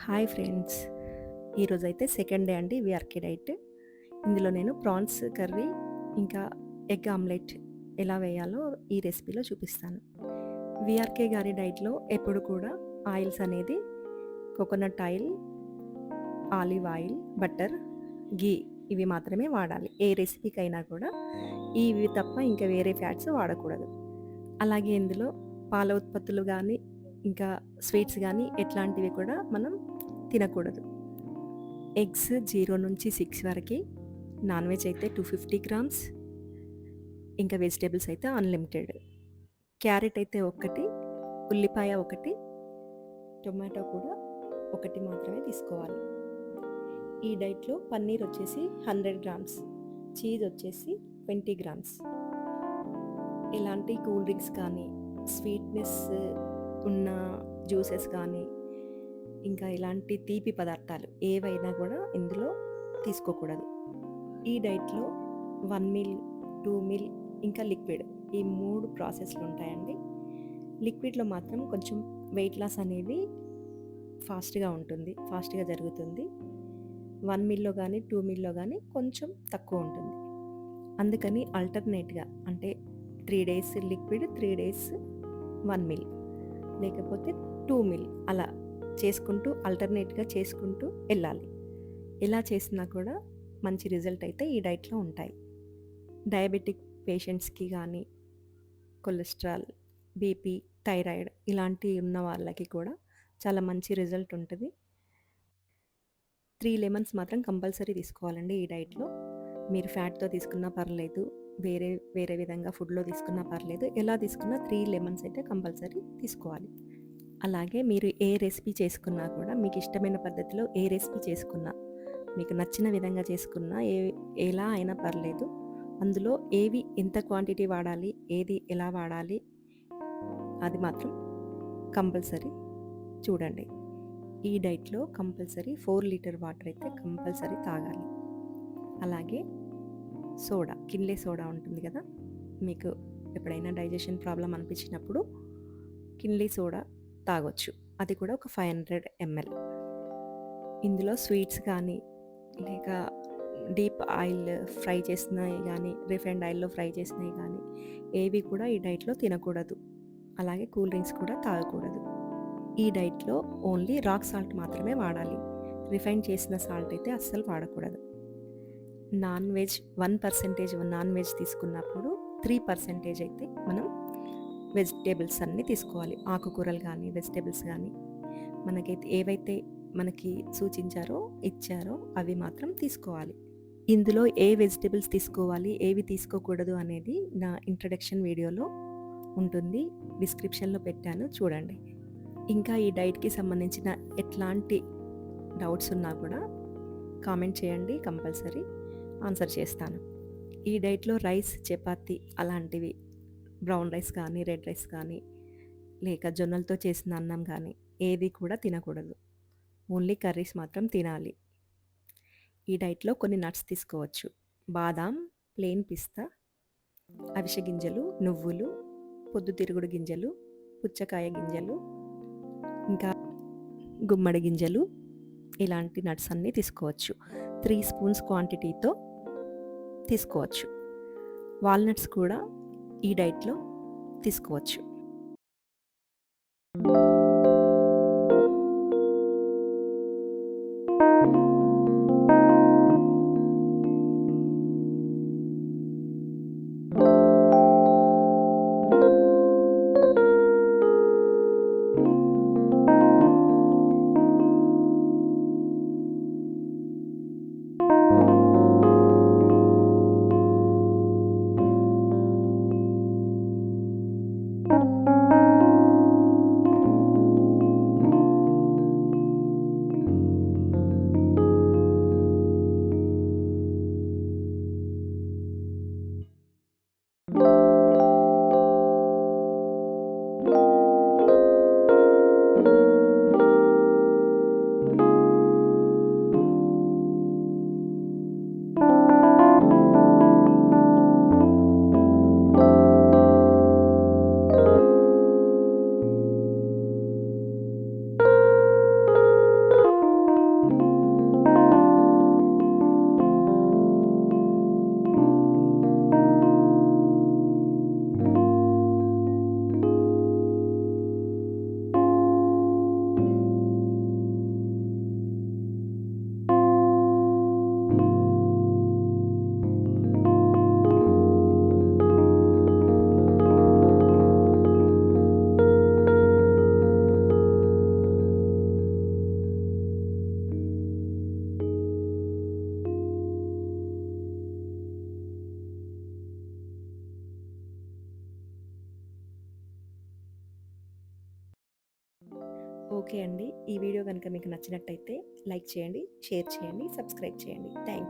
Hi friends. ఈరోజైతే second day అండి VRK diet. ఇందులో నేను ప్రాన్స్ కర్రీ, ఇంకా ఎగ్ ఆమ్లెట్ ఎలా వేయాలో ఈ రెసిపీలో చూపిస్తాను. వీఆర్‌కే గారి డైట్‌లో ఎప్పుడు కూడా ఆయిల్స్ అనేది coconut oil, olive oil, butter, ghee ఇవి మాత్రమే వాడాలి. ఏ రెసిపీకైనా కూడా ఇవి తప్ప ఇంకా వేరే ఫ్యాట్స్ వాడకూడదు. అలాగే ఇందులో పాల ఉత్పత్తులు గానీ, ఇంకా స్వీట్స్ గానీ ఎట్లాంటివి కూడా మనం తినకూడదు. ఎగ్స్ 0-6 వరకి, నాన్ వెజ్ అయితే 250 గ్రామ్స్, ఇంకా వెజిటబుల్స్ అయితే అన్‌లిమిటెడ్. క్యారెట్ అయితే 1, ఉల్లిపాయ 1, టొమాటో కూడా 1 మాత్రమే తీసుకోవాలి. ఈ డైట్‌లో పన్నీర్ వచ్చేసి 100 గ్రామ్స్, చీజ్ వచ్చేసి 20 గ్రామ్స్. ఎలాంటి కూల్ డ్రింక్స్ కానీ, స్వీట్‌నెస్ ఉన్న జ్యూసెస్ కానీ, ఇంకా ఇలాంటి తీపి పదార్థాలు ఏవైనా కూడా ఇందులో తీసుకోకూడదు. ఈ డైట్‌లో 1 మీల్, 2 మీల్, ఇంకా లిక్విడ్ ఈ 3 ప్రాసెస్‌లు ఉంటాయండి. లిక్విడ్‌లో మాత్రం కొంచెం వెయిట్ లాస్ అనేది ఫాస్ట్‌గా జరుగుతుంది. 1 మీల్‌లో గానీ, 2 మీల్‌లో గానీ కొంచెం తక్కువ ఉంటుంది. అందుకని ఆల్టర్‌నేట్‌గా అంటే 3 డేస్ లిక్విడ్, 3 డేస్ 1 మీల్, లేకపోతే 2 మీల్ అలా చేసుకుంటూ ఆల్టర్‌నేట్‌గా చేసుకుంటూ ఎళ్ళాలి. ఇలా చేసినా కూడా మంచి రిజల్ట్ అయితే ఈ డైట్‌లో ఉంటాయి. డయాబెటిక్ పేషెంట్స్‌కి గానీ, కొలెస్ట్రాల్, బీపీ, థైరాయిడ్ ఇలాంటివి ఉన్న వాళ్ళకి కూడా చాలా మంచి రిజల్ట్ ఉంటది. 3 లెమన్స్ మాత్రం కంపల్సరీ తీసుకోవాలండి ఈ డైట్‌లో. మీరు ఫ్యాట్‌తో తీసుకున్నా పర్లేదు, వేరే విధంగా ఫుడ్‌లో తీసుకున్నా పర్లేదు. ఎలా తీసుకున్నా 3 లెమన్స్ అయితే కంపల్సరీ తీసుకోవాలి. అలాగే మీరు ఏ రెసిపీ చేసుకున్నా కూడా మీకు ఇష్టమైన పద్ధతిలో ఏ రెసిపీ చేసుకున్నా, మీకు నచ్చిన విధంగా చేసుకున్నా ఎలా అయినా పర్లేదు. అందులో ఏవి ఎంత క్వాంటిటీ వాడాలి, ఏది ఎలా వాడాలి అది మాత్రం కంపల్సరీ చూడండి. ఈ డైట్‌లో కంపల్సరీ 4 లీటర్ వాటర్ అయితే కంపల్సరీ తాగాలి. అలాగే సోడా, కిన్లే సోడా ఉంటుంది కదా! మీకు ఎప్పుడైనా డైజెషన్ ప్రాబ్లమ్ అనిపించినప్పుడు కిన్లే సోడా తాగొచ్చు. అది కూడా ఒక 500 ఎంఎల్. ఇందులో స్వీట్స్ కానీ, లేక డీప్ ఆయిల్ ఫ్రై చేసినయి గానీ, రిఫైన్డ్ ఆయిల్‌లో ఫ్రై చేసినయి గానీ, ఏవి కూడా ఈ డైట్‌లో తినకూడదు. అలాగే కూల్ డ్రింక్స్ కూడా తాగకూడదు. ఈ డైట్‌లో ఓన్లీ రాక్ సాల్ట్ మాత్రమే వాడాలి. రిఫైన్ చేసిన సాల్ట్ అయితే అస్సలు వాడకూడదు. నాన్ వెజ్ 1% నాన్ వెజ్ తీసుకున్నప్పుడు 3% అయితే మనం వెజిటేబుల్స్ అన్నీ తీసుకోవాలి. ఆకుకూరలు కానీ, వెజిటేబుల్స్ కానీ మనకైతే ఏవైతే మనకి ఇచ్చారో అవి మాత్రం తీసుకోవాలి. ఇందులో ఏ వెజిటబుల్స్ తీసుకోవాలి, ఏవి తీసుకోకూడదు అనేది నా ఇంట్రడక్షన్ వీడియోలో ఉంటుంది. డిస్క్రిప్షన్‌లో పెట్టాను చూడండి. ఇంకా ఈ డైట్‌కి సంబంధించిన ఎట్లాంటి డౌట్స్ ఉన్నా కూడా కామెంట్ చేయండి, కంపల్సరీ ఆన్సర్ చేస్తాను. ఈ డైట్‌లో రైస్, చపాతీ అలాంటివి బ్రౌన్ రైస్ కానీ, రెడ్ రైస్ కానీ, లేక జొన్నలతో చేసిన అన్నం కానీ ఏది కూడా తినకూడదు. ఓన్లీ కర్రీస్ మాత్రం తినాలి. ఈ డైట్‌లో కొన్ని నట్స్ తీసుకోవచ్చు. బాదాం, ప్లెయిన్ పిస్తా, అవిసె గింజలు, నువ్వులు, పొద్దుతిరుగుడు గింజలు, పుచ్చకాయ గింజలు, ఇంకా గుమ్మడి గింజలు ఇలాంటి నట్స్ అన్నీ తీసుకోవచ్చు. 3 స్పూన్స్ క్వాంటిటీతో తీసుకోవచ్చు. వాల్నట్స్ కూడా ఈ డైట్‌లో తీసుకోవచ్చు. ఓకే అండి. ఈ వీడియో గనుక మీకు నచ్చినట్టయితే లైక్ చేయండి, షేర్ చేయండి, సబ్స్క్రైబ్ చేయండి. Thank you.